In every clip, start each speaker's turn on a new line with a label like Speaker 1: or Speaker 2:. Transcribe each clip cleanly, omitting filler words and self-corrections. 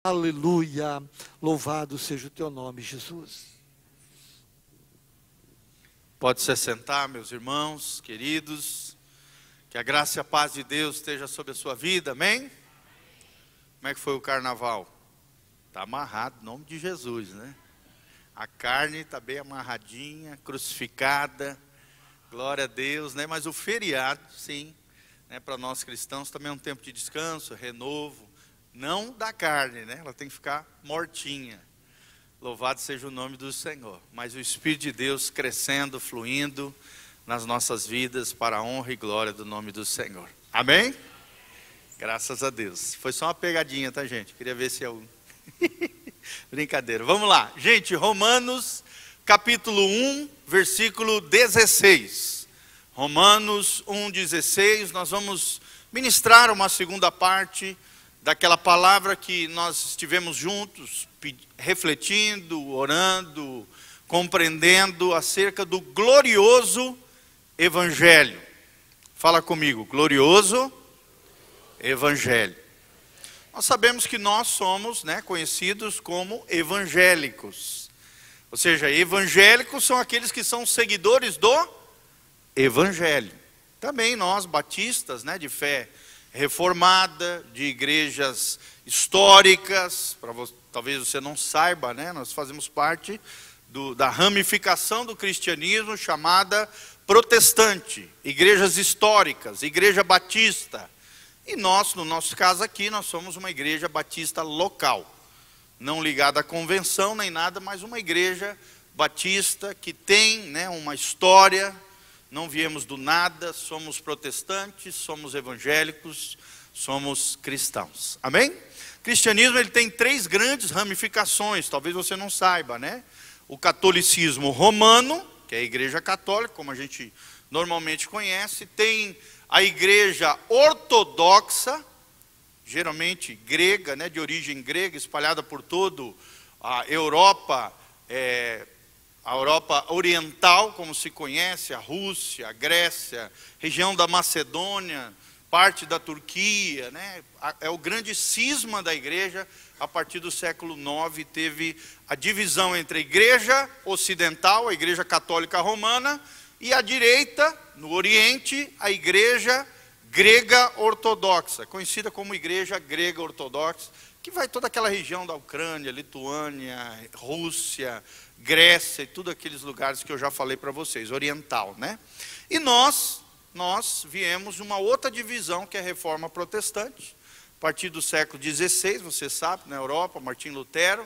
Speaker 1: Aleluia, louvado seja o teu nome, Jesus.
Speaker 2: Pode se sentar, meus irmãos, queridos. Que a graça e a paz de Deus esteja sobre a sua vida, amém? Como é que foi o carnaval? Está amarrado, em nome de Jesus, né? A carne está bem amarradinha, crucificada, glória a Deus, né? Mas o feriado, sim, né? Para nós cristãos também é um tempo de descanso, renovo. Não da carne, né? Ela tem que ficar mortinha. Louvado seja o nome do Senhor. Mas o Espírito de Deus crescendo, fluindo nas nossas vidas para a honra e glória do nome do Senhor. Amém? Graças a Deus. Foi só uma pegadinha, tá, gente? Queria ver se é um... Brincadeira. Vamos lá. Gente, Romanos capítulo 1, versículo 16. Romanos 1, 16. Nós vamos ministrar uma segunda parte daquela palavra que nós estivemos juntos, refletindo, orando, compreendendo acerca do glorioso Evangelho. Fala comigo, glorioso Evangelho. Nós sabemos que nós somos, né, conhecidos como evangélicos. Ou seja, evangélicos são aqueles que são seguidores do Evangelho. Também nós, batistas, né, de fé reformada, de igrejas históricas, talvez você não saiba, né? Nós fazemos parte da ramificação do cristianismo chamada protestante, igrejas históricas, igreja batista. E nós, no nosso caso aqui, nós somos uma igreja batista local, não ligada à convenção nem nada, mas uma igreja batista que tem, né, uma história. Não viemos do nada, somos protestantes, somos evangélicos, somos cristãos. Amém? O cristianismo ele tem três grandes ramificações, talvez você não saiba, né? O catolicismo romano, que é a igreja católica, como a gente normalmente conhece. Tem a igreja ortodoxa, geralmente grega, né? De origem grega, espalhada por toda a Europa, a Europa oriental, como se conhece, a Rússia, a Grécia, região da Macedônia, parte da Turquia, né? É o grande cisma da igreja. A partir do século IX teve a divisão entre a igreja ocidental, a igreja católica romana, e à direita, no Oriente, a igreja grega ortodoxa, conhecida como igreja grega ortodoxa, que vai toda aquela região da Ucrânia, Lituânia, Rússia, Grécia e tudo aqueles lugares que eu já falei para vocês, oriental, né? E nós viemos de uma outra divisão, que é a Reforma Protestante. A partir do século XVI, você sabe, na Europa, Martim Lutero,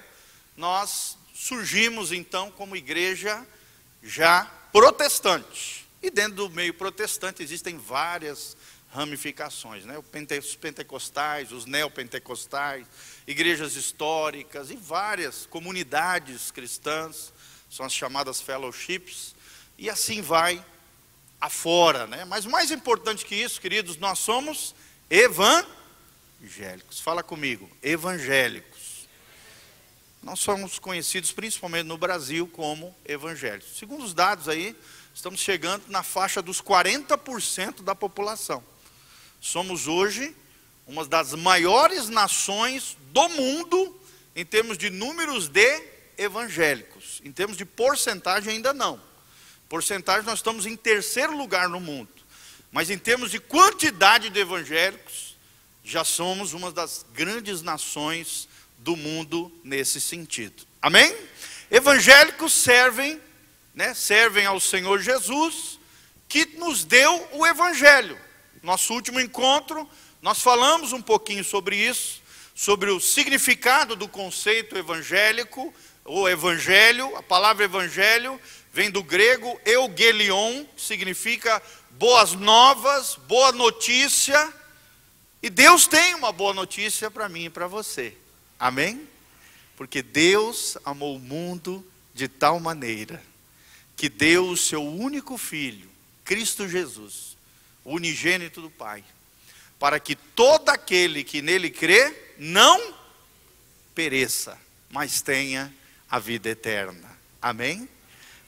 Speaker 2: nós surgimos então como igreja já protestante. E dentro do meio protestante existem várias ramificações, né? Os pentecostais, os neopentecostais, igrejas históricas e várias comunidades cristãs, são as chamadas fellowships, e assim vai afora, né? Mas mais importante que isso, queridos, nós somos evangélicos. Fala comigo, evangélicos. Nós somos conhecidos principalmente no Brasil como evangélicos. Segundo os dados aí, estamos chegando na faixa dos 40% da população. Somos hoje uma das maiores nações do mundo em termos de números de evangélicos. Em termos de porcentagem ainda não. Porcentagem nós estamos em terceiro lugar no mundo. Mas em termos de quantidade de evangélicos, já somos uma das grandes nações do mundo nesse sentido. Amém? Evangélicos servem, né, servem ao Senhor Jesus, que nos deu o Evangelho. Nosso último encontro, nós falamos um pouquinho sobre isso, sobre o significado do conceito evangélico, ou evangelho. A palavra evangelho vem do grego eugelion, que significa boas novas, boa notícia. E Deus tem uma boa notícia para mim e para você. Amém? Porque Deus amou o mundo de tal maneira que deu o seu único Filho, Cristo Jesus, o unigênito do Pai, para que todo aquele que nele crê não pereça, mas tenha a vida eterna. Amém?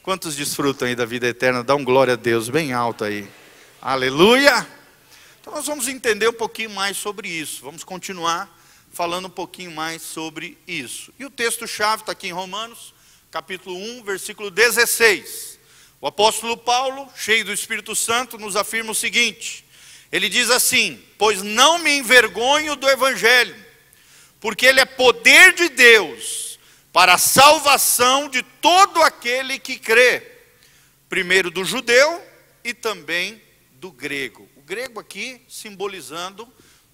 Speaker 2: Quantos desfrutam aí da vida eterna? Dá um glória a Deus bem alto aí. Aleluia! Então nós vamos entender um pouquinho mais sobre isso. Vamos continuar falando um pouquinho mais sobre isso. E o texto-chave está aqui em Romanos, capítulo 1, versículo 16. O apóstolo Paulo, cheio do Espírito Santo, nos afirma o seguinte. Ele diz assim: pois não me envergonho do evangelho, porque ele é poder de Deus para a salvação de todo aquele que crê, primeiro do judeu e também do grego. O grego aqui simbolizando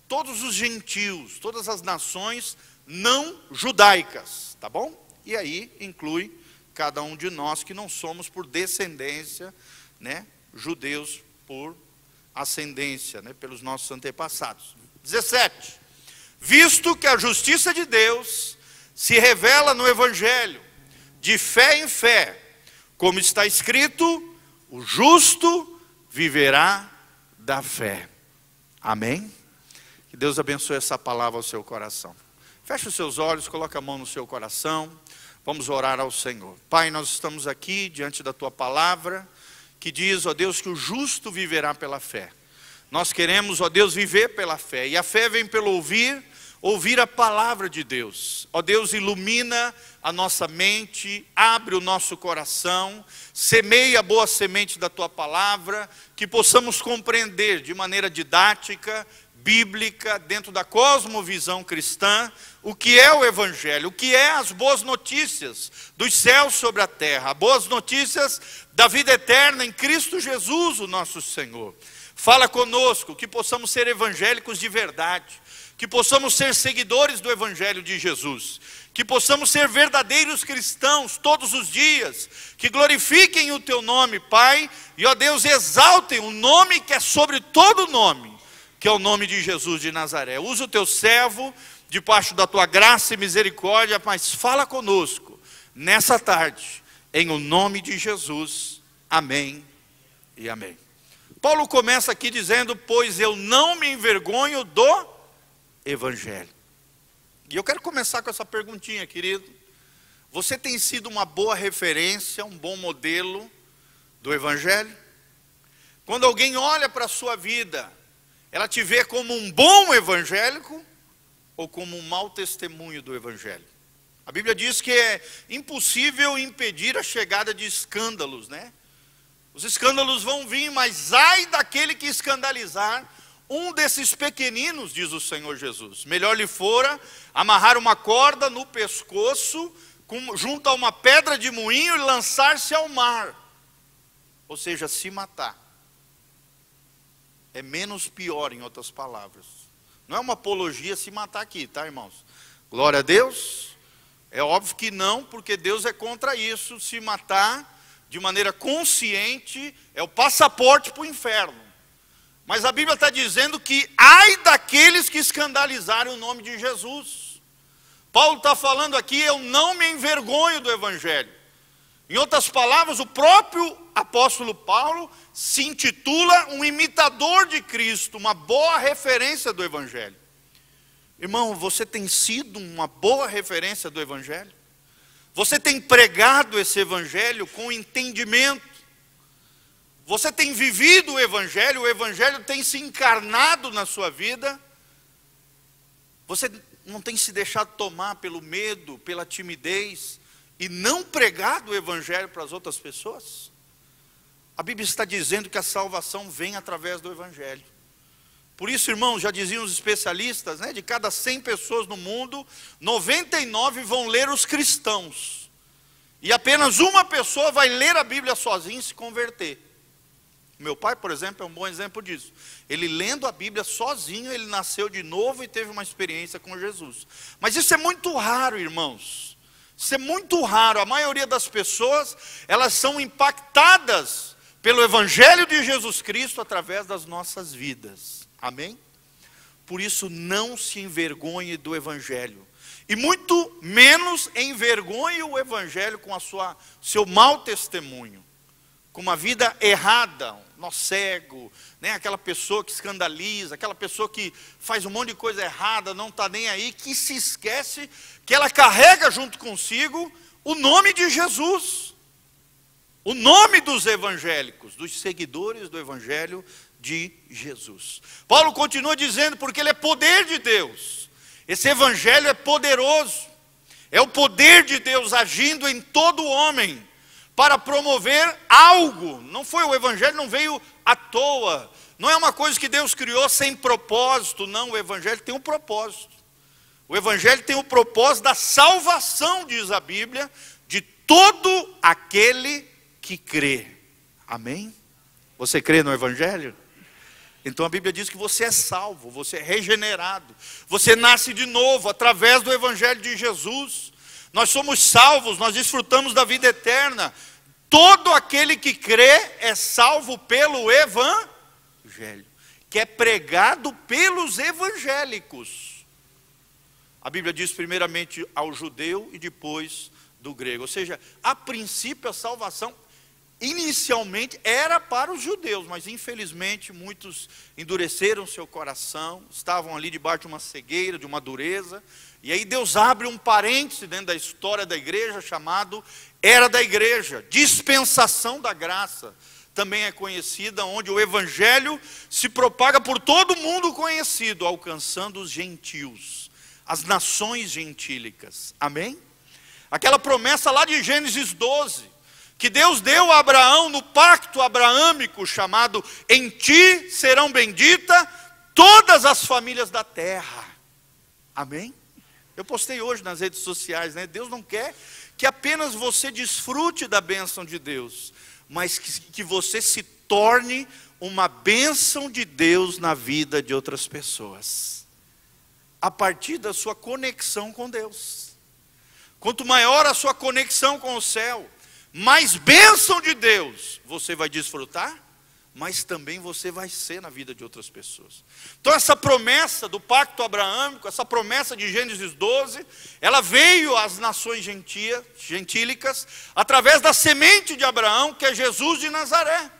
Speaker 2: todos os gentios, todas as nações não judaicas, tá bom? E aí inclui cada um de nós que não somos por descendência, né, judeus por ascendência, né, pelos nossos antepassados. 17. Visto que a justiça de Deus se revela no evangelho, de fé em fé, como está escrito, o justo viverá da fé. Amém? Que Deus abençoe essa palavra ao seu coração. Feche os seus olhos, coloque a mão no seu coração. Vamos orar ao Senhor. Pai, nós estamos aqui diante da tua palavra, que diz, ó Deus, que o justo viverá pela fé. Nós queremos, ó Deus, viver pela fé. E a fé vem pelo ouvir a palavra de Deus. Ó Deus, ilumina a nossa mente, abre o nosso coração, semeia a boa semente da tua palavra, que possamos compreender de maneira didática, bíblica, dentro da cosmovisão cristã, o que é o evangelho, o que é as boas notícias dos céus sobre a terra, as boas notícias da vida eterna em Cristo Jesus, o nosso Senhor. Fala conosco, que possamos ser evangélicos de verdade, que possamos ser seguidores do evangelho de Jesus, que possamos ser verdadeiros cristãos todos os dias, que glorifiquem o teu nome, Pai, e ó Deus, exaltem o nome que é sobre todo nome, que é o nome de Jesus de Nazaré. Usa o teu servo, debaixo da tua graça e misericórdia, mas fala conosco, nessa tarde, em o nome de Jesus, amém e amém. Paulo começa aqui dizendo, pois eu não me envergonho do evangelho. E eu quero começar com essa perguntinha, querido. Você tem sido uma boa referência, um bom modelo do evangelho? Quando alguém olha para a sua vida, ela te vê como um bom evangélico ou como um mau testemunho do evangelho? A Bíblia diz que é impossível impedir a chegada de escândalos, né? Os escândalos vão vir, mas ai daquele que escandalizar um desses pequeninos, diz o Senhor Jesus. Melhor lhe fora amarrar uma corda no pescoço, junto a uma pedra de moinho e lançar-se ao mar. Ou seja, se matar. É menos pior, em outras palavras. Não é uma apologia se matar aqui, tá, irmãos? Glória a Deus. É óbvio que não, porque Deus é contra isso. Se matar de maneira consciente é o passaporte para o inferno. Mas a Bíblia está dizendo que ai daqueles que escandalizarem o nome de Jesus. Paulo está falando aqui, eu não me envergonho do evangelho. Em outras palavras, o próprio apóstolo Paulo se intitula um imitador de Cristo, uma boa referência do evangelho. Irmão, você tem sido uma boa referência do evangelho? Você tem pregado esse evangelho com entendimento? Você tem vivido o evangelho tem se encarnado na sua vida? Você não tem se deixado tomar pelo medo, pela timidez e não pregado o evangelho para as outras pessoas? A Bíblia está dizendo que a salvação vem através do evangelho. Por isso, irmãos, já diziam os especialistas, né, de cada 100 pessoas no mundo, 99 vão ler os cristãos. E apenas uma pessoa vai ler a Bíblia sozinha e se converter. Meu pai, por exemplo, é um bom exemplo disso. Ele lendo a Bíblia sozinho, ele nasceu de novo e teve uma experiência com Jesus. Mas isso é muito raro, irmãos. Isso é muito raro. A maioria das pessoas, elas são impactadas pelo Evangelho de Jesus Cristo através das nossas vidas. Amém? Por isso, não se envergonhe do Evangelho. E muito menos envergonhe o Evangelho com seu mau testemunho. Com uma vida errada, um nó cego, né? Aquela pessoa que escandaliza, aquela pessoa que faz um monte de coisa errada, não está nem aí, que se esquece que ela carrega junto consigo o nome de Jesus. O nome dos evangélicos, dos seguidores do Evangelho de Jesus. Paulo continua dizendo, porque ele é poder de Deus. Esse evangelho é poderoso. É o poder de Deus agindo em todo homem para promover algo. Não foi o evangelho, não veio à toa. Não é uma coisa que Deus criou sem propósito. Não, o evangelho tem um propósito. O evangelho tem o propósito da salvação, diz a Bíblia, de todo aquele que crê. Amém? Você crê no evangelho? Então a Bíblia diz que você é salvo, você é regenerado, você nasce de novo através do evangelho de Jesus. Nós somos salvos, nós desfrutamos da vida eterna. Todo aquele que crê é salvo pelo evangelho, que é pregado pelos evangélicos. A Bíblia diz primeiramente ao judeu e depois do grego. Ou seja, a princípio a salvação inicialmente era para os judeus, mas infelizmente muitos endureceram seu coração, estavam ali debaixo de uma cegueira, de uma dureza. E aí Deus abre um parêntese dentro da história da igreja chamado Era da Igreja, dispensação da graça. Também é conhecida, onde o evangelho se propaga por todo mundo conhecido, alcançando os gentios, as nações gentílicas. Amém? Aquela promessa lá de Gênesis 12, que Deus deu a Abraão no pacto abraâmico, chamado: em ti serão benditas todas as famílias da terra. Amém? Eu postei hoje nas redes sociais, né? Deus não quer que apenas você desfrute da bênção de Deus, mas que você se torne uma bênção de Deus na vida de outras pessoas, a partir da sua conexão com Deus. Quanto maior a sua conexão com o céu, mais bênção de Deus você vai desfrutar, mas também você vai ser na vida de outras pessoas. Então essa promessa do pacto abraâmico, essa promessa de Gênesis 12, ela veio às nações gentílicas, através da semente de Abraão, que é Jesus de Nazaré.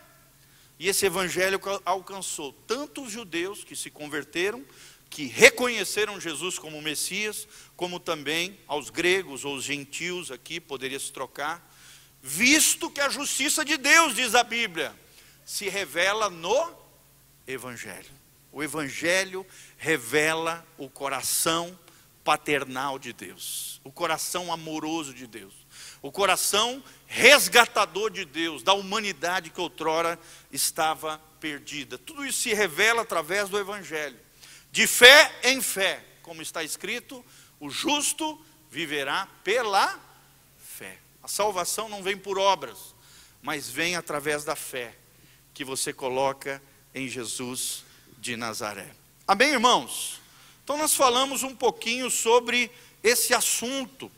Speaker 2: E esse evangelho alcançou tanto os judeus que se converteram, que reconheceram Jesus como Messias, como também aos gregos ou os gentios, aqui poderia se trocar, visto que a justiça de Deus, diz a Bíblia, se revela no evangelho. O evangelho revela o coração paternal de Deus, o coração amoroso de Deus, o coração resgatador de Deus, da humanidade que outrora estava perdida. Tudo isso se revela através do evangelho. De fé em fé, como está escrito, o justo viverá pela fé. A salvação não vem por obras, mas vem através da fé que você coloca em Jesus de Nazaré. Amém, irmãos? Então nós falamos um pouquinho sobre esse assunto,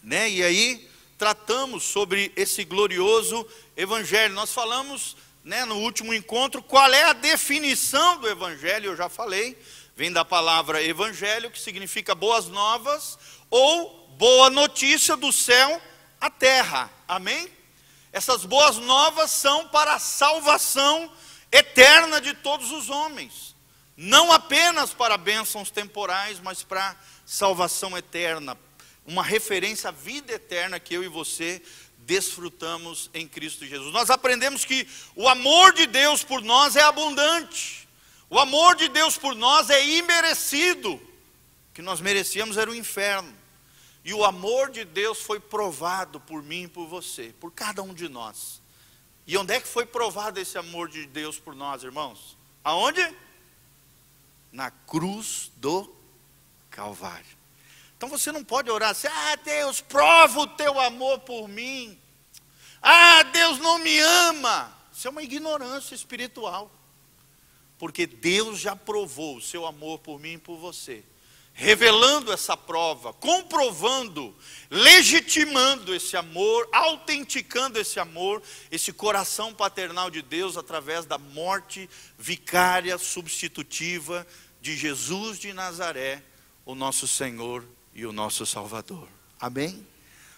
Speaker 2: né? E aí tratamos sobre esse glorioso evangelho. Nós falamos, né, no último encontro, qual é a definição do evangelho. Eu já falei, vem da palavra evangelho, que significa boas novas ou boa notícia do céu à terra. Amém? Essas boas novas são para a salvação eterna de todos os homens, não apenas para bênçãos temporais, mas para salvação eterna, uma referência à vida eterna que eu e você desfrutamos em Cristo Jesus. Nós aprendemos que o amor de Deus por nós é abundante, o amor de Deus por nós é imerecido. O que nós merecíamos era o inferno. E o amor de Deus foi provado por mim e por você, por cada um de nós. E onde é que foi provado esse amor de Deus por nós, irmãos? Aonde? Na cruz do Calvário. Então você não pode orar assim: ah, Deus, prova o teu amor por mim. Ah, Deus não me ama. Isso é uma ignorância espiritual. Porque Deus já provou o seu amor por mim e por você, revelando essa prova, comprovando, legitimando esse amor, autenticando esse amor, esse coração paternal de Deus através da morte vicária, substitutiva de Jesus de Nazaré, o nosso Senhor e o nosso Salvador. Amém?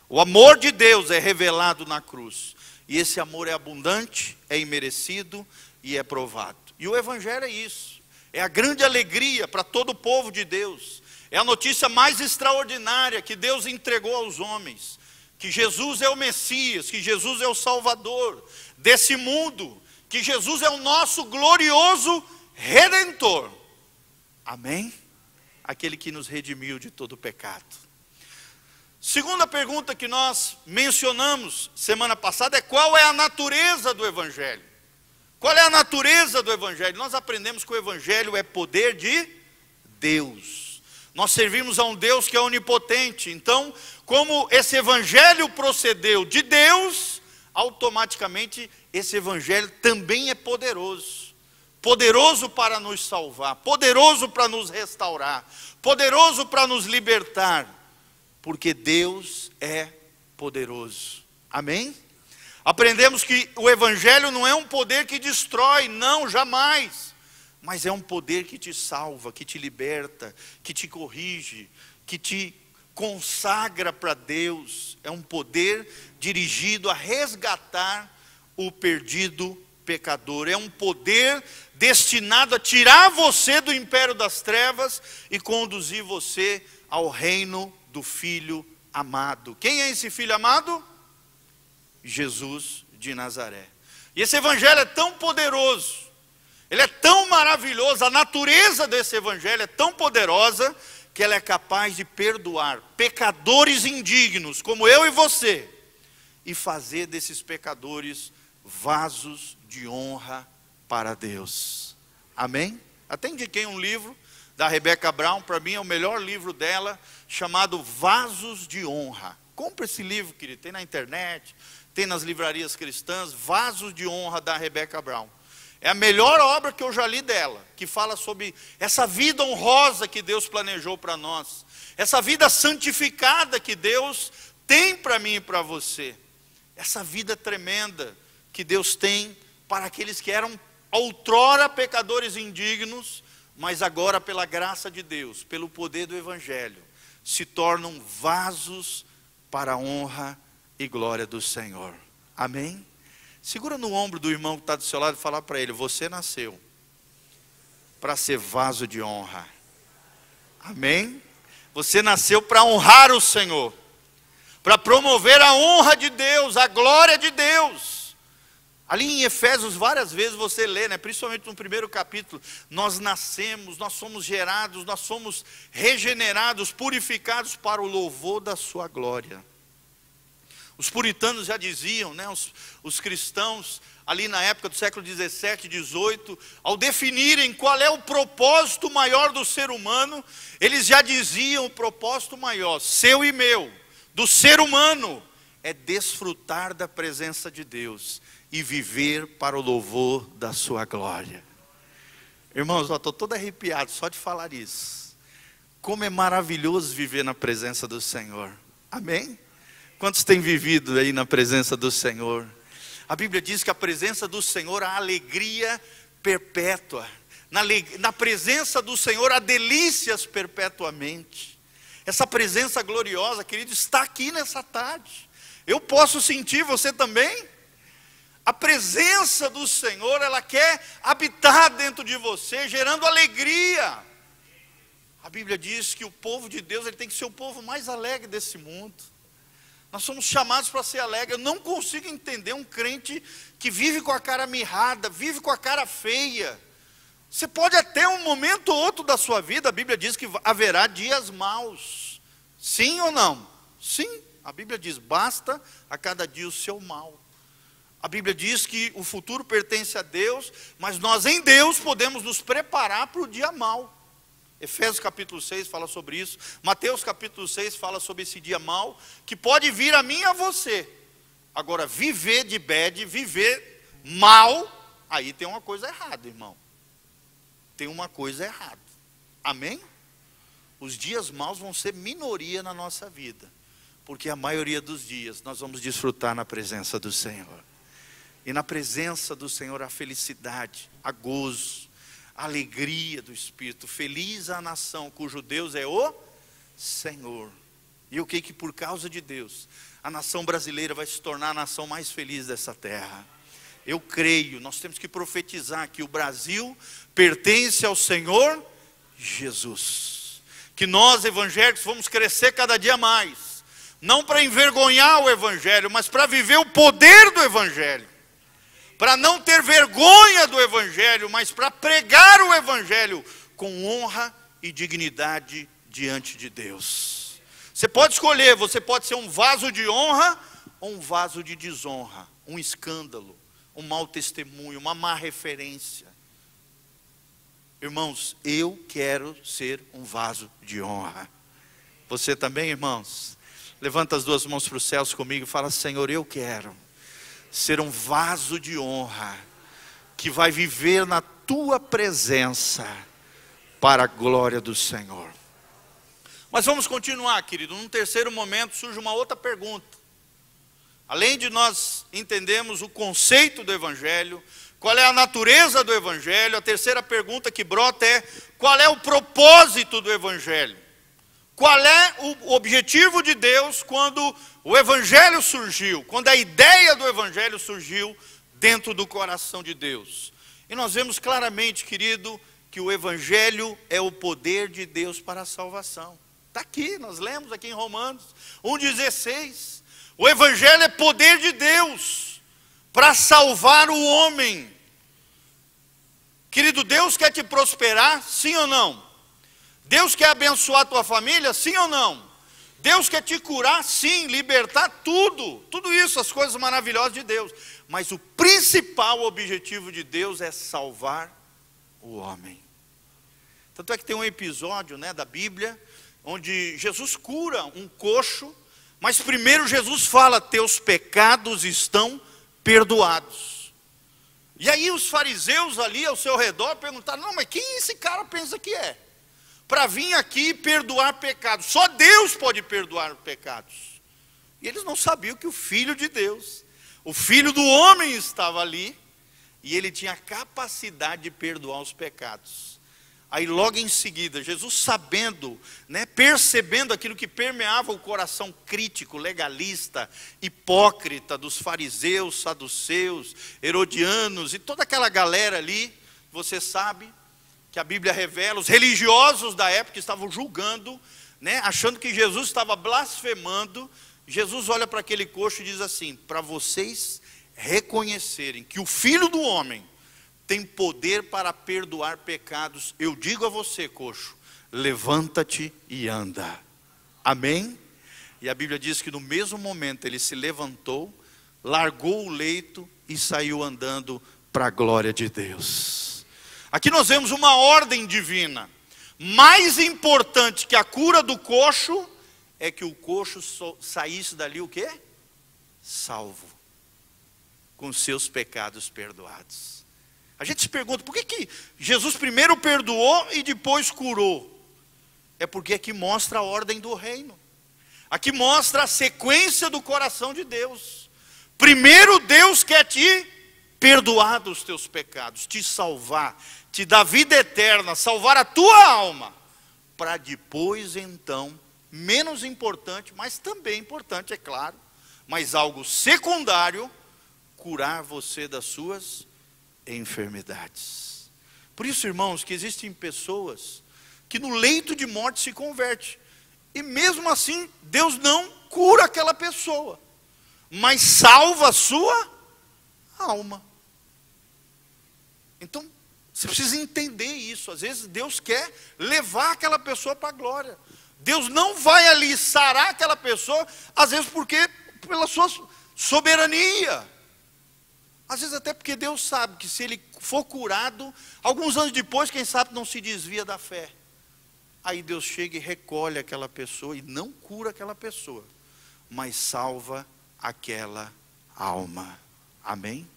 Speaker 2: O amor de Deus é revelado na cruz, e esse amor é abundante, é imerecido e é provado. E o evangelho é isso, é a grande alegria para todo o povo de Deus. É a notícia mais extraordinária que Deus entregou aos homens, que Jesus é o Messias, que Jesus é o Salvador desse mundo, que Jesus é o nosso glorioso Redentor. Amém? aquele que nos redimiu de todo o pecado. Segunda pergunta que nós mencionamos semana passada é: qual é a natureza do Evangelho? Qual é a natureza do Evangelho? Nós aprendemos que o Evangelho é poder de Deus. Nós servimos a um Deus que é onipotente. Então, como esse Evangelho procedeu de Deus, automaticamente esse Evangelho também é poderoso. Poderoso para nos salvar, poderoso para nos restaurar, poderoso para nos libertar, porque Deus é poderoso. Amém? Aprendemos que o Evangelho não é um poder que destrói, não, jamais. Mas é um poder que te salva, que te liberta, que te corrige, que te consagra para Deus. É um poder dirigido a resgatar o perdido pecador. É um poder destinado a tirar você do império das trevas e conduzir você ao reino do Filho amado. Quem é esse Filho amado? Jesus de Nazaré. E esse Evangelho é tão poderoso, ele é tão maravilhoso, a natureza desse Evangelho é tão poderosa, que ela é capaz de perdoar pecadores indignos, como eu e você, e fazer desses pecadores vasos de honra para Deus. Amém? Até indiquei um livro da Rebecca Brown, para mim é o melhor livro dela, chamado Vasos de Honra. Compre esse livro, querido, tem na internet, tem nas livrarias cristãs. Vasos de Honra, da Rebecca Brown. É a melhor obra que eu já li dela, que fala sobre essa vida honrosa que Deus planejou para nós, essa vida santificada que Deus tem para mim e para você, essa vida tremenda que Deus tem para aqueles que eram outrora pecadores indignos, mas agora pela graça de Deus, pelo poder do Evangelho, se tornam vasos para a honra e glória do Senhor. Amém? Segura no ombro do irmão que está do seu lado e fala para ele: você nasceu para ser vaso de honra. Amém? Você nasceu para honrar o Senhor, para promover a honra de Deus, a glória de Deus. Ali em Efésios várias vezes você lê, né? Principalmente no primeiro capítulo, nós nascemos, nós somos gerados, nós somos regenerados, purificados para o louvor da sua glória. Os puritanos já diziam, né? Os cristãos ali na época do século 17, 18, ao definirem qual é o propósito maior do ser humano, eles já diziam: o propósito maior, seu e meu, do ser humano, é desfrutar da presença de Deus e viver para o louvor da sua glória. Irmãos, eu estou todo arrepiado só de falar isso. Como é maravilhoso viver na presença do Senhor. Amém? Quantos têm vivido aí na presença do Senhor? A Bíblia diz que a presença do Senhor há alegria perpétua. Na presença do Senhor há delícias perpetuamente. Essa presença gloriosa, querido, está aqui nessa tarde. Eu posso sentir, você também? A presença do Senhor, ela quer habitar dentro de você, gerando alegria. A Bíblia diz que o povo de Deus, ele tem que ser o povo mais alegre desse mundo. Nós somos chamados para ser alegre. Eu não consigo entender um crente que vive com a cara mirrada, vive com a cara feia. Você pode até um momento ou outro da sua vida, a Bíblia diz que haverá dias maus. Sim ou não? Sim, a Bíblia diz: basta a cada dia o seu mal. A Bíblia diz que o futuro pertence a Deus, mas nós em Deus podemos nos preparar para o dia mau. Efésios capítulo 6 fala sobre isso. Mateus capítulo 6 fala sobre esse dia mau, que pode vir a mim e a você. Agora, viver de bad, viver mal, aí tem uma coisa errada, irmão. Tem uma coisa errada. Amém? Os dias maus vão ser minoria na nossa vida, porque a maioria dos dias nós vamos desfrutar na presença do Senhor. E na presença do Senhor há felicidade, há gozo, a alegria do Espírito. Feliz a nação cujo Deus é o Senhor. E eu creio que por causa de Deus, a nação brasileira vai se tornar a nação mais feliz dessa terra. Eu creio, nós temos que profetizar que o Brasil pertence ao Senhor Jesus. Que nós evangélicos vamos crescer cada dia mais. Não para envergonhar o Evangelho, mas para viver o poder do Evangelho. Para não ter vergonha do Evangelho, mas para pregar o Evangelho com honra e dignidade diante de Deus. Você pode escolher, você pode ser um vaso de honra ou um vaso de desonra, um escândalo, um mau testemunho, uma má referência. Irmãos, eu quero ser um vaso de honra. Você também, irmãos? Levanta as duas mãos para os céus comigo e fala: Senhor, eu quero ser um vaso de honra, que vai viver na tua presença, para a glória do Senhor. Mas vamos continuar, querido. Num terceiro momento surge uma outra pergunta. Além de nós entendermos o conceito do Evangelho, qual é a natureza do Evangelho, a terceira pergunta que brota é: qual é o propósito do Evangelho? Qual é o objetivo de Deus quando o Evangelho surgiu, quando a ideia do Evangelho surgiu dentro do coração de Deus? E nós vemos claramente, querido, que o Evangelho é o poder de Deus para a salvação. Está aqui, nós lemos aqui em Romanos 1,16. O Evangelho é poder de Deus para salvar o homem. Querido, Deus quer te prosperar, sim ou não? Deus quer abençoar a tua família, sim ou não? Deus quer te curar, sim, libertar, tudo isso, as coisas maravilhosas de Deus. Mas o principal objetivo de Deus é salvar o homem. Tanto é que tem um episódio, né, da Bíblia, onde Jesus cura um coxo, mas primeiro Jesus fala: teus pecados estão perdoados. E aí os fariseus ali ao seu redor perguntaram: não, mas quem esse cara pensa que é? Para vir aqui e perdoar pecados. Só Deus pode perdoar pecados. E eles não sabiam que o Filho de Deus, o Filho do homem, estava ali, e ele tinha a capacidade de perdoar os pecados. Aí logo em seguida, Jesus, sabendo, né, percebendo aquilo que permeava o coração crítico, legalista, hipócrita dos fariseus, saduceus, herodianos e toda aquela galera ali, você sabe que a Bíblia revela, os religiosos da época estavam julgando, né, achando que Jesus estava blasfemando. Jesus olha para aquele coxo e diz assim: para vocês reconhecerem que o Filho do homem tem poder para perdoar pecados, eu digo a você, coxo, levanta-te e anda. Amém? E a Bíblia diz que no mesmo momento ele se levantou, largou o leito e saiu andando para a glória de Deus. Aqui nós vemos uma ordem divina. Mais importante que a cura do coxo é que o coxo saísse dali o quê? Salvo, com seus pecados perdoados. A gente se pergunta: por que Jesus primeiro perdoou e depois curou? É porque aqui mostra a ordem do reino. Aqui mostra a sequência do coração de Deus. Primeiro Deus quer te perdoar dos teus pecados, te salvar, te dar vida eterna, salvar a tua alma, para depois então, menos importante, mas também importante, é claro, mas algo secundário, curar você das suas enfermidades. Por isso, irmãos, que existem pessoas que no leito de morte se convertem, e mesmo assim Deus não cura aquela pessoa, mas salva a sua alma. Então você precisa entender isso. Às vezes Deus quer levar aquela pessoa para a glória. Deus não vai ali sarar aquela pessoa, às vezes porque pela sua soberania, às vezes até porque Deus sabe que se ele for curado, alguns anos depois, quem sabe não se desvia da fé. Aí Deus chega e recolhe aquela pessoa e não cura aquela pessoa, mas salva aquela alma. Amém?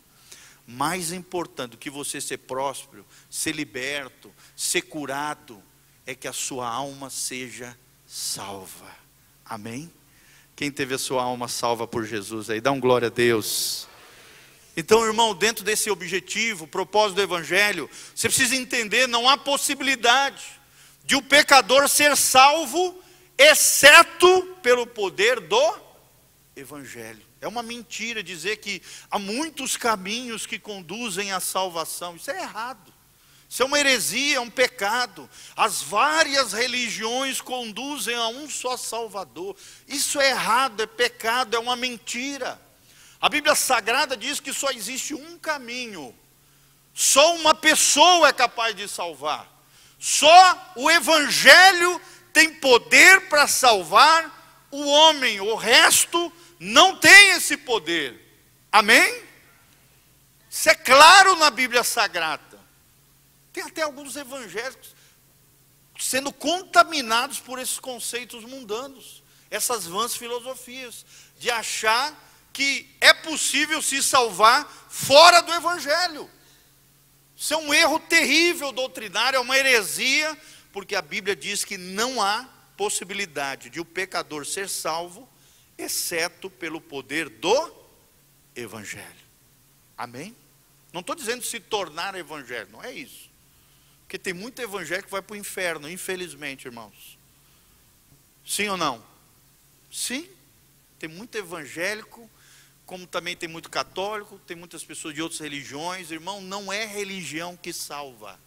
Speaker 2: Mais importante do que você ser próspero, ser liberto, ser curado, é que a sua alma seja salva. Amém? Quem teve a sua alma salva por Jesus aí, dá um glória a Deus. Então, irmão, dentro desse objetivo, propósito do Evangelho, você precisa entender: não há possibilidade de o pecador ser salvo, exceto pelo poder do Evangelho. É uma mentira dizer que há muitos caminhos que conduzem à salvação. Isso é errado. Isso é uma heresia, é um pecado. As várias religiões conduzem a um só Salvador. Isso é errado, é pecado, é uma mentira. A Bíblia Sagrada diz que só existe um caminho. Só uma pessoa é capaz de salvar. Só o Evangelho tem poder para salvar o homem. O resto não tem esse poder. Amém? Isso é claro na Bíblia Sagrada. Tem até alguns evangélicos sendo contaminados por esses conceitos mundanos, essas vãs filosofias, de achar que é possível se salvar fora do Evangelho. Isso é um erro terrível doutrinário, é uma heresia, porque a Bíblia diz que não há possibilidade de o pecador ser salvo, exceto pelo poder do Evangelho. Amém? Não estou dizendo se tornar evangelho, não é isso. Porque tem muito evangélico que vai para o inferno, infelizmente, irmãos. Sim ou não? Sim, tem muito evangélico, como também tem muito católico, tem muitas pessoas de outras religiões. Irmão, não é religião que salva.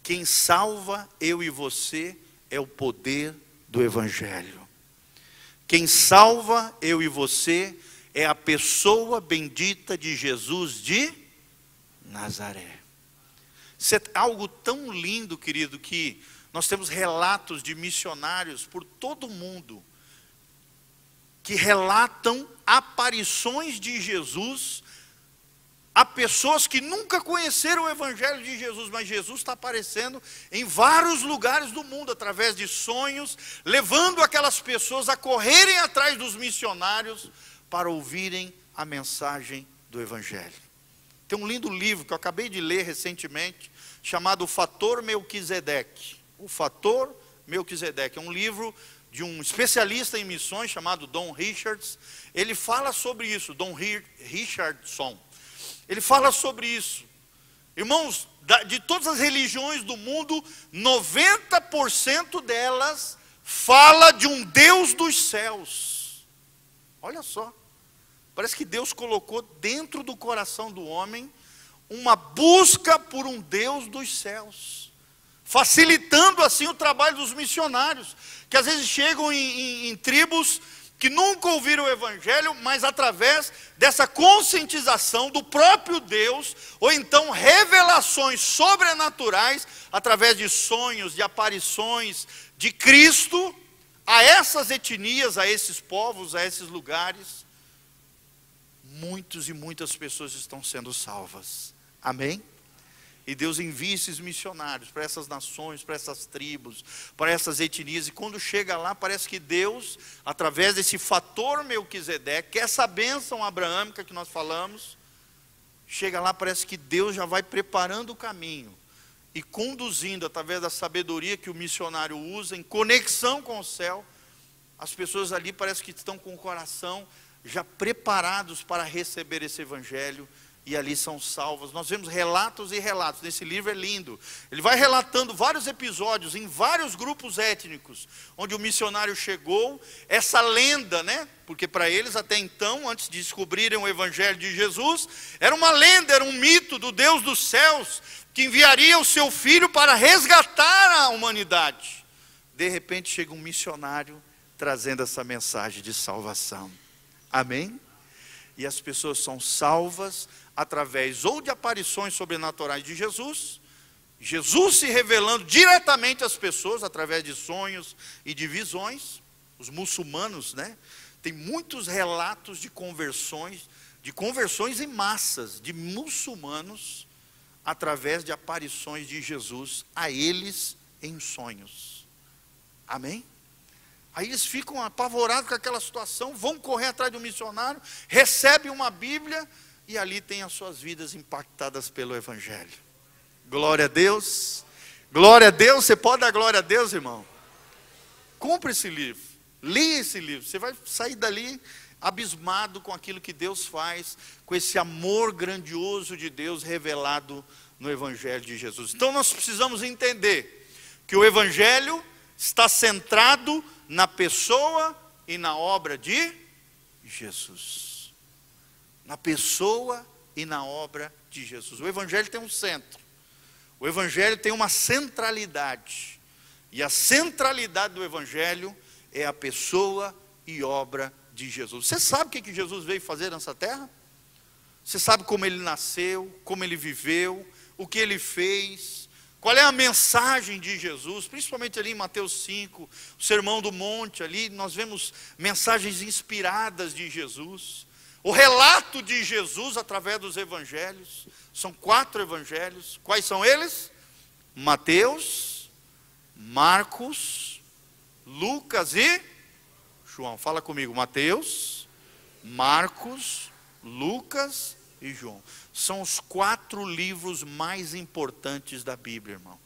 Speaker 2: Quem salva eu e você é o poder do Evangelho. Quem salva eu e você é a pessoa bendita de Jesus de Nazaré. Isso é algo tão lindo, querido, que nós temos relatos de missionários por todo o mundo que relatam aparições de Jesus a pessoas que nunca conheceram o Evangelho de Jesus, mas Jesus está aparecendo em vários lugares do mundo, através de sonhos, levando aquelas pessoas a correrem atrás dos missionários para ouvirem a mensagem do Evangelho. Tem um lindo livro que eu acabei de ler recentemente, chamado O Fator Melquisedeque. O Fator Melquisedeque é um livro de um especialista em missões chamado Don Richards. Ele fala sobre isso, Don Richardson. Ele fala sobre isso. Irmãos, de todas as religiões do mundo, 90% delas fala de um Deus dos céus. Olha só. Parece que Deus colocou dentro do coração do homem uma busca por um Deus dos céus, facilitando assim o trabalho dos missionários, que às vezes chegam em tribos que nunca ouviram o Evangelho, mas através dessa conscientização do próprio Deus, ou então revelações sobrenaturais, através de sonhos, de aparições de Cristo, a essas etnias, a esses povos, a esses lugares, muitos e muitas pessoas estão sendo salvas. Amém? E Deus envia esses missionários para essas nações, para essas tribos, para essas etnias. E quando chega lá, parece que Deus, através desse fator Melquisedeque, que é essa bênção abraâmica que nós falamos, chega lá, parece que Deus já vai preparando o caminho e conduzindo, através da sabedoria que o missionário usa, em conexão com o céu, as pessoas ali parece que estão com o coração já preparados para receber esse Evangelho, e ali são salvas. Nós vemos relatos e relatos, nesse livro é lindo. Ele vai relatando vários episódios em vários grupos étnicos, onde o missionário chegou, essa lenda, né? Porque para eles até então, antes de descobrirem o Evangelho de Jesus, era uma lenda, era um mito do Deus dos céus, que enviaria o seu filho para resgatar a humanidade. De repente chega um missionário trazendo essa mensagem de salvação. Amém? E as pessoas são salvas através ou de aparições sobrenaturais de Jesus, Jesus se revelando diretamente às pessoas através de sonhos e de visões. Os muçulmanos, né, tem muitos relatos de conversões em massas de muçulmanos através de aparições de Jesus a eles em sonhos. Amém? Aí eles ficam apavorados com aquela situação, vão correr atrás do missionário, recebem uma Bíblia e ali tem as suas vidas impactadas pelo Evangelho. Glória a Deus. Glória a Deus. Você pode dar glória a Deus, irmão? Compre esse livro, leia esse livro. Você vai sair dali abismado com aquilo que Deus faz, com esse amor grandioso de Deus revelado no Evangelho de Jesus. Então nós precisamos entender que o Evangelho está centrado na pessoa e na obra de Jesus. Na pessoa e na obra de Jesus. O Evangelho tem um centro. O Evangelho tem uma centralidade. E a centralidade do Evangelho é a pessoa e obra de Jesus. Você sabe o que Jesus veio fazer nessa terra? Você sabe como ele nasceu, como ele viveu, o que ele fez, Qual é a mensagem de Jesus? Principalmente ali em Mateus 5, o Sermão do Monte, ali nós vemos mensagens inspiradas de Jesus. O relato de Jesus através dos evangelhos. São 4 evangelhos. Quais são eles? Mateus, Marcos, Lucas e João. Fala comigo. Mateus, Marcos, Lucas e João. São os 4 livros mais importantes da Bíblia, irmão.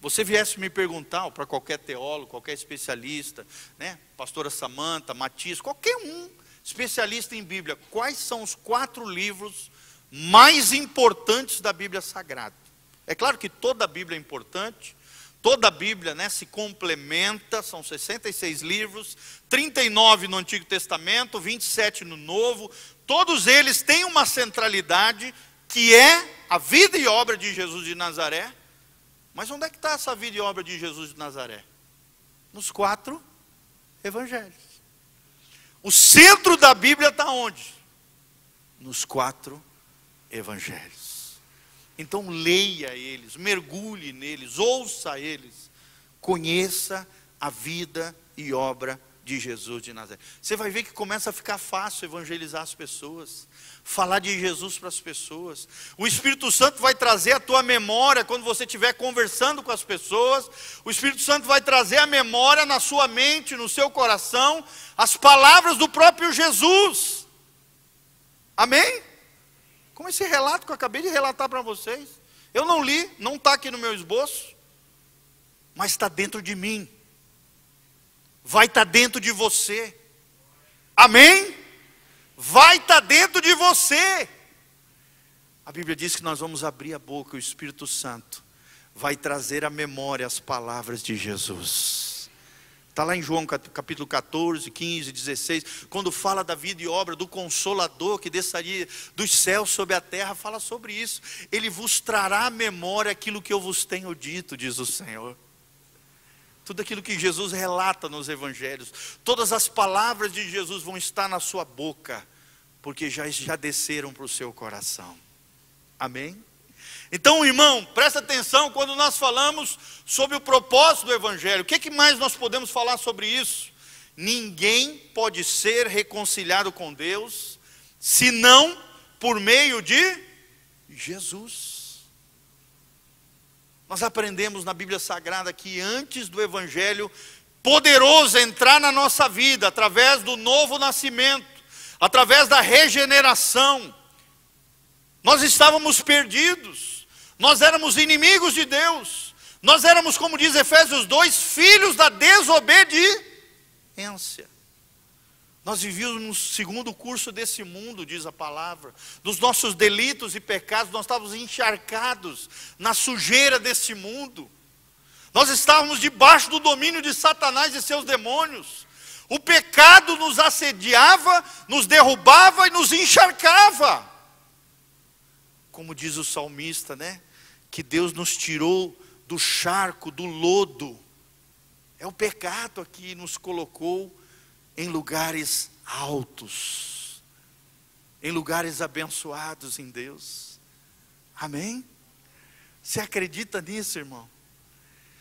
Speaker 2: Você viesse me perguntar, ou para qualquer teólogo, qualquer especialista, né? Pastora Samanta, Matias, qualquer um especialista em Bíblia, quais são os 4 livros mais importantes da Bíblia Sagrada? É claro que toda a Bíblia é importante, toda a Bíblia, né, se complementa, são 66 livros, 39 no Antigo Testamento, 27 no Novo, todos eles têm uma centralidade que é a vida e obra de Jesus de Nazaré. Mas onde é que está essa vida e obra de Jesus de Nazaré? Nos 4 evangelhos. O centro da Bíblia está onde? Nos 4 evangelhos. Então leia eles, mergulhe neles, ouça eles, conheça a vida e obra de Jesus de Nazaré. Você vai ver que começa a ficar fácil evangelizar as pessoas, falar de Jesus para as pessoas. O Espírito Santo vai trazer a tua memória quando você estiver conversando com as pessoas. O Espírito Santo vai trazer a memória na sua mente, no seu coração, as palavras do próprio Jesus. Amém? Como esse relato que eu acabei de relatar para vocês. Eu não li, não está aqui no meu esboço, mas está dentro de mim. Vai estar dentro de você. Amém? Vai estar dentro de você. A Bíblia diz que nós vamos abrir a boca, o Espírito Santo vai trazer à memória as palavras de Jesus. Está lá em João capítulo 14, 15, 16, quando fala da vida e obra do Consolador que desceria dos céus sobre a terra, fala sobre isso. Ele vos trará à memória aquilo que eu vos tenho dito, diz o Senhor. Tudo aquilo que Jesus relata nos evangelhos, todas as palavras de Jesus vão estar na sua boca, porque já desceram para o seu coração. Amém? Então, irmão, presta atenção quando nós falamos sobre o propósito do evangelho. O que mais nós podemos falar sobre isso? Ninguém pode ser reconciliado com Deus, senão por meio de Jesus. Nós aprendemos na Bíblia Sagrada que antes do evangelho poderoso entrar na nossa vida, através do novo nascimento, através da regeneração, nós estávamos perdidos. Nós éramos inimigos de Deus. Nós éramos, como diz Efésios 2, filhos da desobediência. Nós vivíamos no segundo curso desse mundo, diz a palavra. Dos nossos delitos e pecados, nós estávamos encharcados na sujeira desse mundo. Nós estávamos debaixo do domínio de Satanás e seus demônios. O pecado nos assediava, nos derrubava e nos encharcava. Como diz o salmista, né? Que Deus nos tirou do charco, do lodo. É o pecado que nos colocou em lugares altos, em lugares abençoados em Deus. Amém? Você acredita nisso, irmão?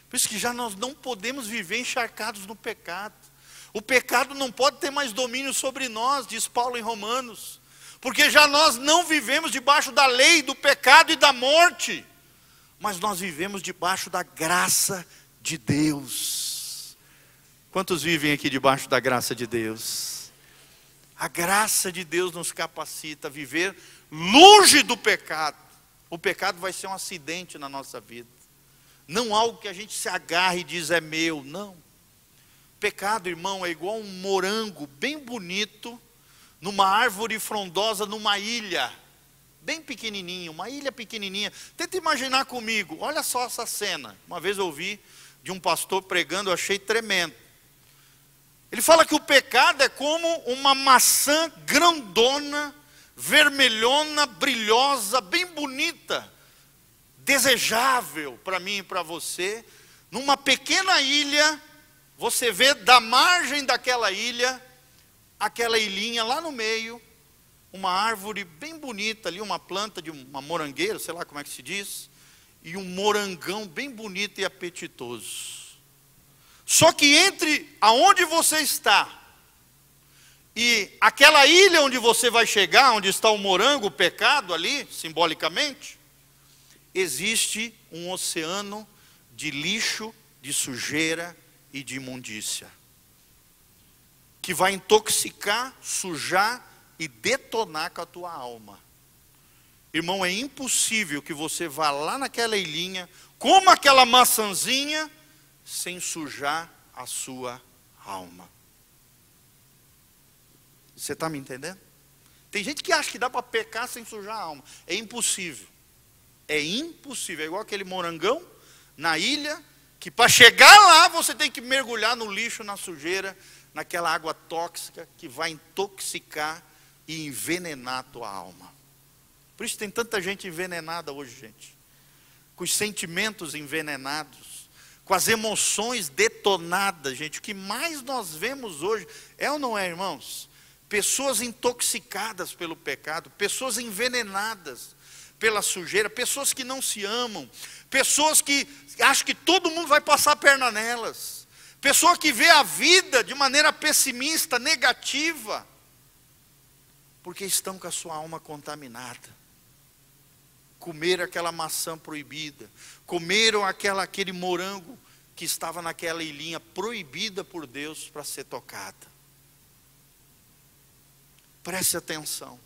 Speaker 2: Por isso que já nós não podemos viver encharcados no pecado. O pecado não pode ter mais domínio sobre nós, diz Paulo em Romanos. Porque já nós não vivemos debaixo da lei, do pecado e da morte, mas nós vivemos debaixo da graça de Deus. Quantos vivem aqui debaixo da graça de Deus? A graça de Deus nos capacita a viver longe do pecado. O pecado vai ser um acidente na nossa vida, não algo que a gente se agarre e diz é meu, não. Pecado, irmão, é igual um morango bem bonito, numa árvore frondosa, numa ilha, bem pequenininha, uma ilha pequenininha. Tenta imaginar comigo, olha só essa cena. Uma vez eu ouvi de um pastor pregando, eu achei tremendo. Ele fala que o pecado é como uma maçã grandona, vermelhona, brilhosa, bem bonita, desejável para mim e para você. Numa pequena ilha, você vê da margem daquela ilha, aquela ilhinha lá no meio, uma árvore bem bonita ali, uma planta de uma morangueira, sei lá como é que se diz, e um morangão bem bonito e apetitoso. Só que entre aonde você está e aquela ilha onde você vai chegar, onde está o morango, o pecado ali, simbolicamente, existe um oceano de lixo, de sujeira e de imundícia, que vai intoxicar, sujar e detonar com a tua alma. Irmão, é impossível que você vá lá naquela ilhinha, coma aquela maçãzinha, sem sujar a sua alma. Você está me entendendo? Tem gente que acha que dá para pecar sem sujar a alma. É impossível. É impossível. É igual aquele morangão na ilha, que para chegar lá você tem que mergulhar no lixo, na sujeira, naquela água tóxica que vai intoxicar e envenenar a tua alma. Por isso tem tanta gente envenenada hoje, gente. Com os sentimentos envenenados, com as emoções detonadas, gente. O que mais nós vemos hoje, é ou não é, irmãos? Pessoas intoxicadas pelo pecado, pessoas envenenadas pela sujeira, pessoas que não se amam, pessoas que acham que todo mundo vai passar a perna nelas, pessoa que vê a vida de maneira pessimista, negativa, porque estão com a sua alma contaminada. Comeram aquela maçã proibida, comeram aquele morango que estava naquela ilhinha proibida por Deus para ser tocada. Preste atenção,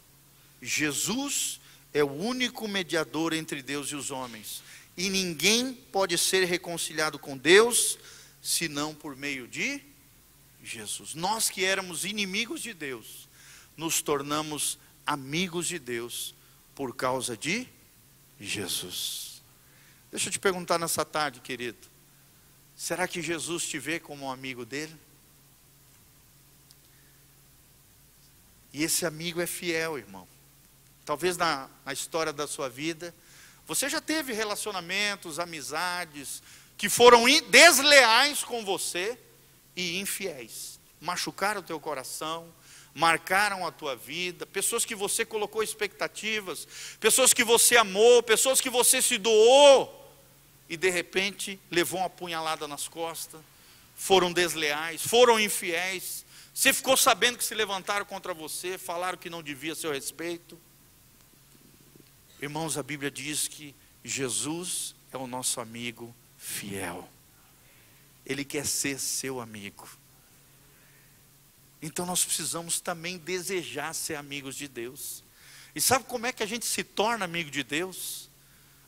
Speaker 2: Jesus é o único mediador entre Deus e os homens, e ninguém pode ser reconciliado com Deus, senão por meio de Jesus. Nós que éramos inimigos de Deus, nos tornamos amigos de Deus, por causa de Jesus. Deixa eu te perguntar nessa tarde, querido, será que Jesus te vê como um amigo dele? E esse amigo é fiel, irmão. Talvez na história da sua vida, você já teve relacionamentos, amizades, que foram desleais com você e infiéis. Machucaram o teu coração, marcaram a tua vida, pessoas que você colocou expectativas, pessoas que você amou, pessoas que você se doou, e de repente levou uma punhalada nas costas, foram desleais, foram infiéis. Você ficou sabendo que se levantaram contra você, falaram que não devia a seu respeito. Irmãos, a Bíblia diz que Jesus é o nosso amigo fiel. Ele quer ser seu amigo. Então nós precisamos também desejar ser amigos de Deus. E sabe como é que a gente se torna amigo de Deus?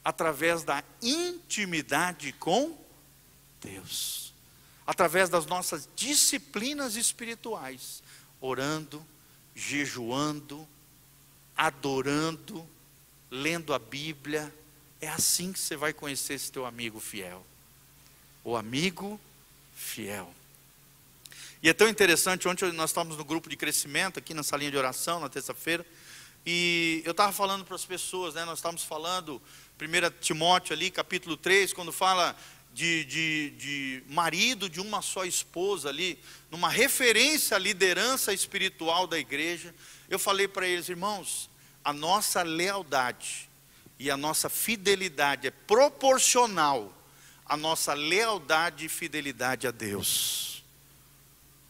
Speaker 2: Através da intimidade com Deus. Através das nossas disciplinas espirituais, orando, jejuando, adorando, lendo a Bíblia. É assim que você vai conhecer esse teu amigo fiel. O amigo fiel. E é tão interessante, ontem nós estávamos no grupo de crescimento, aqui na salinha de oração, na terça-feira, e eu estava falando para as pessoas, nós estávamos falando, 1 Timóteo ali, capítulo 3, quando fala de marido de uma só esposa ali, numa referência à liderança espiritual da igreja, eu falei para eles, irmãos, a nossa lealdade e a nossa fidelidade é proporcional à nossa lealdade e fidelidade a Deus.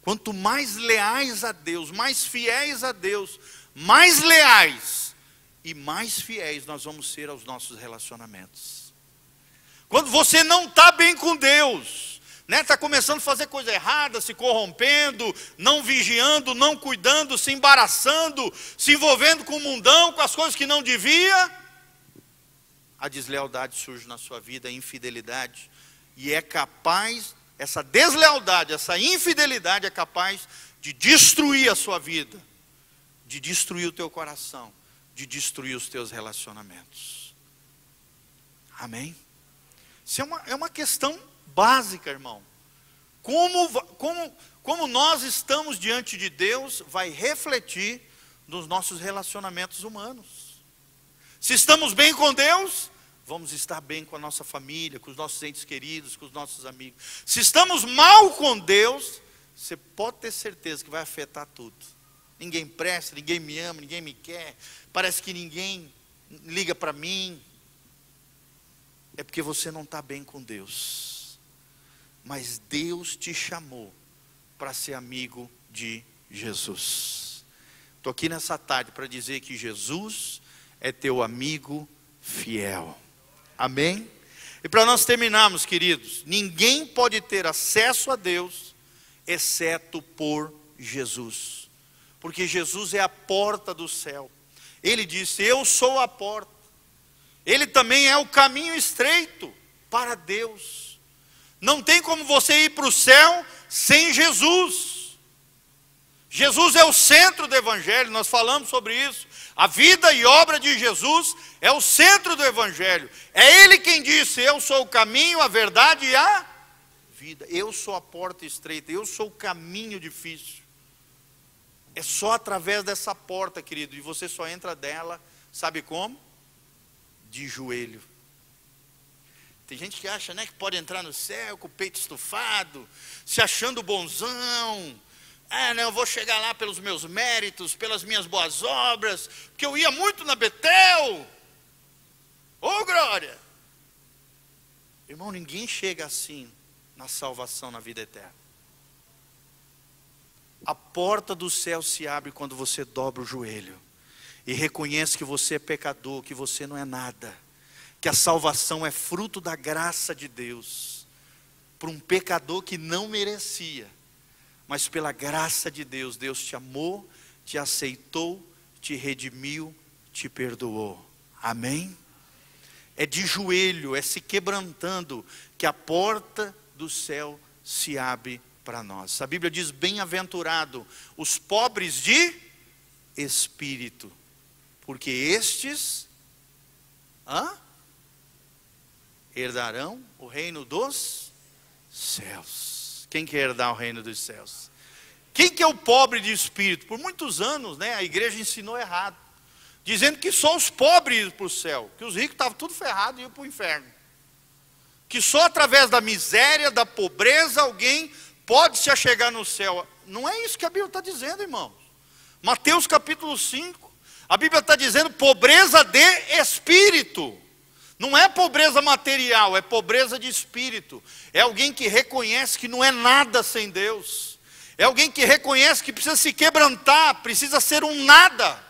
Speaker 2: Quanto mais leais a Deus, mais fiéis a Deus, mais leais e mais fiéis nós vamos ser aos nossos relacionamentos. Quando você não está bem com Deus, está começando a fazer coisa errada, se corrompendo, não vigiando, não cuidando, se embaraçando, se envolvendo com o mundão, com as coisas que não devia, a deslealdade surge na sua vida, a infidelidade, e é capaz, essa deslealdade, essa infidelidade é capaz de destruir a sua vida, de destruir o teu coração, de destruir os teus relacionamentos. Amém? Isso é uma questão básica, irmão. Como nós estamos diante de Deus, vai refletir nos nossos relacionamentos humanos. Se estamos bem com Deus, vamos estar bem com a nossa família, com os nossos entes queridos, com os nossos amigos. Se estamos mal com Deus, você pode ter certeza que vai afetar tudo. Ninguém presta, ninguém me ama, ninguém me quer. Parece que ninguém liga para mim. é porque você não está bem com Deus. Mas Deus te chamou para ser amigo de Jesus. Estou aqui nessa tarde para dizer que Jesus é teu amigo fiel. Amém? E para nós terminarmos, queridos, ninguém pode ter acesso a Deus exceto por Jesus. Porque Jesus é a porta do céu. Ele disse: eu sou a porta. Ele também é o caminho estreito para Deus. Não tem como você ir para o céu sem Jesus. Jesus é o centro do Evangelho, nós falamos sobre isso. A vida e obra de Jesus é o centro do Evangelho. É Ele quem disse: eu sou o caminho, a verdade e a vida. Eu sou a porta estreita, eu sou o caminho difícil. É só através dessa porta, querido, e você só entra dela, sabe como? De joelho. Tem gente que acha, né, que pode entrar no céu com o peito estufado, se achando bonzão. Ah, não, eu vou chegar lá pelos meus méritos, pelas minhas boas obras, porque eu ia muito na Betel. Ô glória! Irmão, ninguém chega assim na salvação, na vida eterna. A porta do céu se abre quando você dobra o joelho e reconhece que você é pecador, que você não é nada, que a salvação é fruto da graça de Deus, para um pecador que não merecia, mas pela graça de Deus, Deus te amou, te aceitou, te redimiu, te perdoou. Amém? É de joelho, é se quebrantando, que a porta do céu se abre para nós. A Bíblia diz: bem-aventurado os pobres de espírito, porque estes herdarão o reino dos céus. Quem quer herdar o reino dos céus? Quem que é o pobre de espírito? Por muitos anos, né, a igreja ensinou errado, dizendo que só os pobres iam para o céu, que os ricos estavam tudo ferrados e iam para o inferno, que só através da miséria, da pobreza, alguém pode se achegar no céu. Não é isso que a Bíblia está dizendo, irmãos. Mateus capítulo 5, a Bíblia está dizendo pobreza de espírito. Não é pobreza material, é pobreza de espírito. É alguém que reconhece que não é nada sem Deus. É alguém que reconhece que precisa se quebrantar, precisa ser um nada,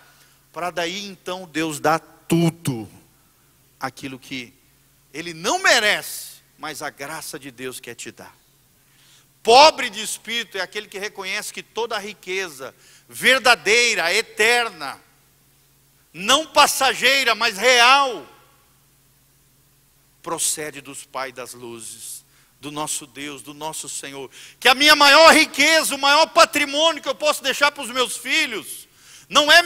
Speaker 2: para daí então Deus dar tudo, aquilo que ele não merece, mas a graça de Deus quer te dar. Pobre de espírito é aquele que reconhece que toda a riqueza verdadeira, eterna, não passageira, mas real, procede dos Pai das luzes, do nosso Deus, do nosso Senhor. Que a minha maior riqueza, o maior patrimônio que eu posso deixar para os meus filhos, não é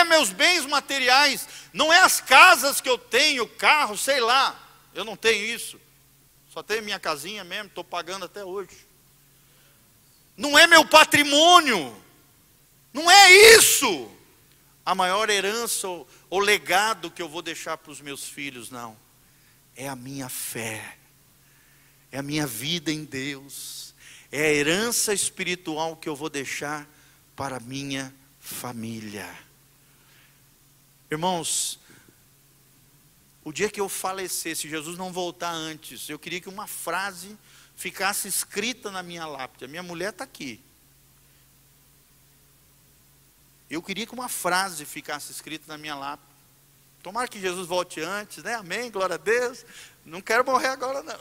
Speaker 2: meus bens materiais, não é as casas que eu tenho, carro, sei lá, eu não tenho isso, só tenho minha casinha mesmo, estou pagando até hoje. Não é meu patrimônio, não é isso a maior herança ou legado que eu vou deixar para os meus filhos, não. É a minha fé, é a minha vida em Deus, é a herança espiritual que eu vou deixar para a minha família. Irmãos, o dia que eu falecer, se Jesus não voltar antes, eu queria que uma frase ficasse escrita na minha lápide. A minha mulher está aqui. Eu queria que uma frase ficasse escrita na minha lápide. Tomara que Jesus volte antes, né? Amém, glória a Deus. Não quero morrer agora não.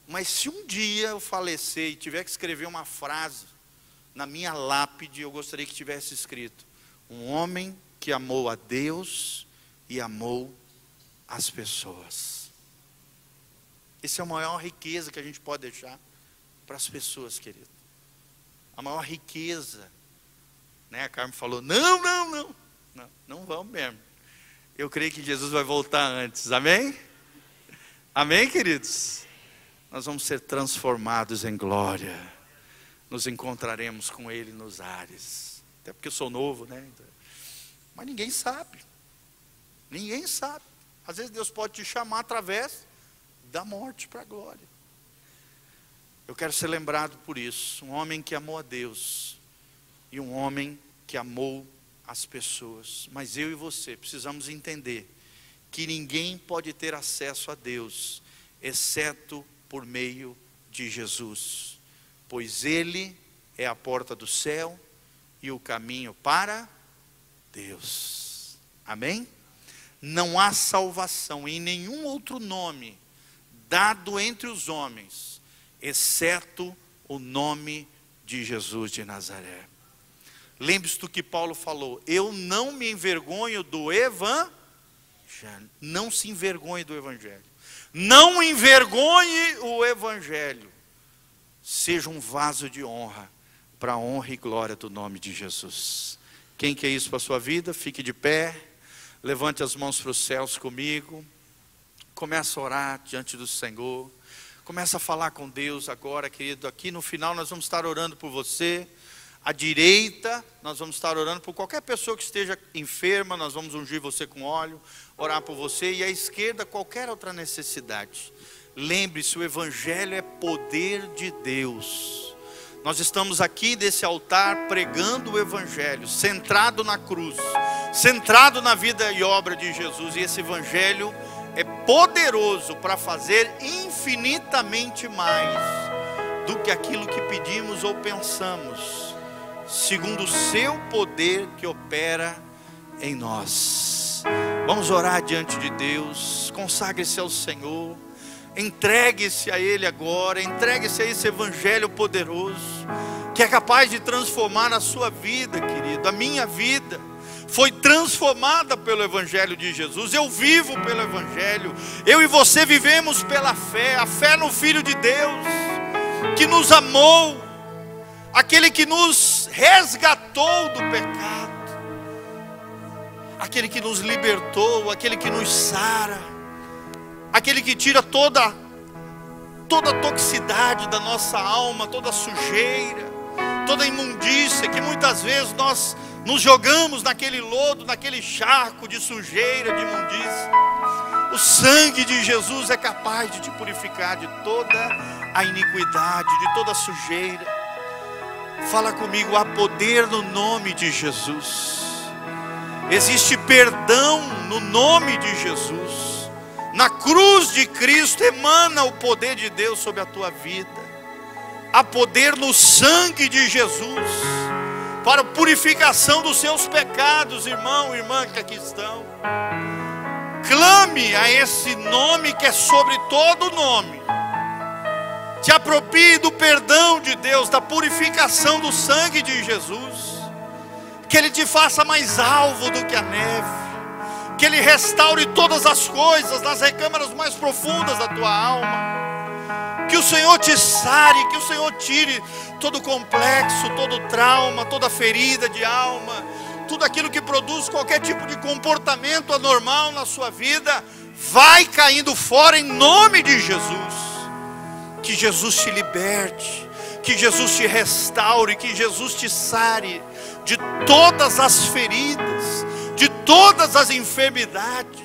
Speaker 2: Mas se um dia eu falecer e tiver que escrever uma frase na minha lápide, eu gostaria que tivesse escrito: um homem que amou a Deus e amou as pessoas. Essa é a maior riqueza que a gente pode deixar para as pessoas, querido. A maior riqueza, né? A Carmen falou: não vamos mesmo. Eu creio que Jesus vai voltar antes, amém? Amém, queridos? Nós vamos ser transformados em glória, nos encontraremos com Ele nos ares, até porque eu sou novo, né? Mas ninguém sabe, às vezes Deus pode te chamar através da morte para a glória. Eu quero ser lembrado por isso, um homem que amou a Deus, e um homem que amou as pessoas. Mas eu e você precisamos entender que ninguém pode ter acesso a Deus, exceto por meio de Jesus, pois Ele é a porta do céu e o caminho para Deus. Amém? Não há salvação em nenhum outro nome dado entre os homens, exceto o nome de Jesus de Nazaré. Lembre-se do que Paulo falou: eu não me envergonho do evangelho. Não se envergonhe do evangelho. Não envergonhe o evangelho. Seja um vaso de honra, para a honra e glória do nome de Jesus. Quem quer isso para a sua vida? Fique de pé, levante as mãos para os céus comigo, comece a orar diante do Senhor, comece a falar com Deus agora, querido. Aqui no final nós vamos estar orando por você. À direita, nós vamos estar orando por qualquer pessoa que esteja enferma, nós vamos ungir você com óleo, orar por você. E à esquerda, qualquer outra necessidade. Lembre-se, o Evangelho é poder de Deus. Nós estamos aqui desse altar pregando o Evangelho, centrado na cruz, centrado na vida e obra de Jesus. E esse Evangelho é poderoso para fazer infinitamente mais do que aquilo que pedimos ou pensamos, segundo o seu poder que opera em nós. Vamos orar diante de Deus. Consagre-se ao Senhor, entregue-se a Ele agora, entregue-se a esse Evangelho poderoso, que é capaz de transformar a sua vida, querido. A minha vida foi transformada pelo Evangelho de Jesus. Eu vivo pelo Evangelho. Eu e você vivemos pela fé, a fé no Filho de Deus, que nos amou, aquele que nos resgatou do pecado, aquele que nos libertou, aquele que nos sara, aquele que tira toda a toxicidade da nossa alma, toda a sujeira, toda a imundícia que muitas vezes nós nos jogamos naquele lodo, naquele charco de sujeira, de imundícia. O sangue de Jesus é capaz de te purificar de toda a iniquidade, de toda a sujeira. Fala comigo: há poder no nome de Jesus. Existe perdão no nome de Jesus. Na cruz de Cristo emana o poder de Deus sobre a tua vida. Há poder no sangue de Jesus para a purificação dos seus pecados, irmão e irmã que aqui estão. Clame a esse nome que é sobre todo nome. Te aproprie do perdão de Deus, da purificação do sangue de Jesus. Que Ele te faça mais alvo do que a neve. Que Ele restaure todas as coisas nas recâmaras mais profundas da tua alma. Que o Senhor te sare, que o Senhor tire todo complexo, todo trauma, toda ferida de alma, tudo aquilo que produz qualquer tipo de comportamento anormal na sua vida, vai caindo fora em nome de Jesus. Que Jesus te liberte, que Jesus te restaure, que Jesus te sare de todas as feridas, de todas as enfermidades.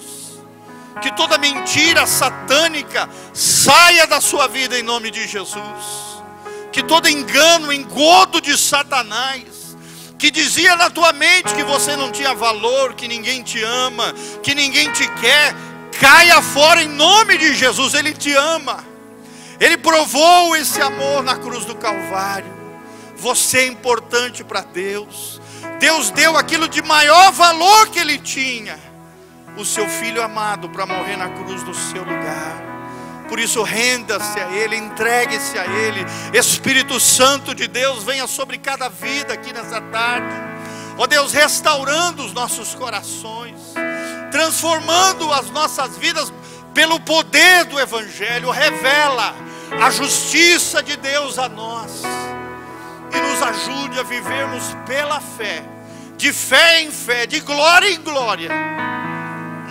Speaker 2: Que toda mentira satânica saia da sua vida em nome de Jesus. Que todo engano, engodo de Satanás, que dizia na tua mente que você não tinha valor, que ninguém te ama, que ninguém te quer, caia fora em nome de Jesus. Ele te ama. Ele provou esse amor na cruz do Calvário. Você é importante para Deus. Deus deu aquilo de maior valor que Ele tinha, o seu Filho amado, para morrer na cruz no seu lugar. Por isso renda-se a Ele, entregue-se a Ele. Espírito Santo de Deus, venha sobre cada vida aqui nessa tarde. Ó Deus, restaurando os nossos corações, transformando as nossas vidas pelo poder do Evangelho. Revela a justiça de Deus a nós e nos ajude a vivermos pela fé, de fé em fé, de glória em glória,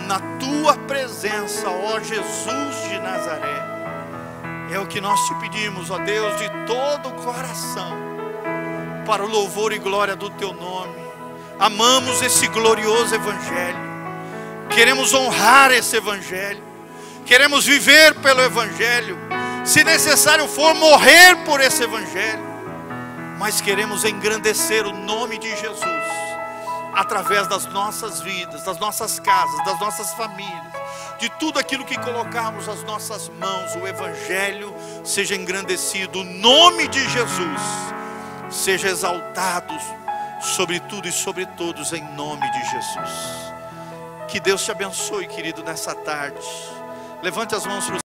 Speaker 2: na tua presença, ó Jesus de Nazaré. É o que nós te pedimos, ó Deus, de todo o coração, para o louvor e glória do teu nome. Amamos esse glorioso Evangelho, queremos honrar esse Evangelho, queremos viver pelo Evangelho, se necessário for morrer por esse Evangelho, mas queremos engrandecer o nome de Jesus através das nossas vidas, das nossas casas, das nossas famílias, de tudo aquilo que colocarmos as nossas mãos, o Evangelho seja engrandecido, o nome de Jesus seja exaltado sobre tudo e sobre todos, em nome de Jesus. Que Deus te abençoe, querido, nessa tarde. Levante as mãos para o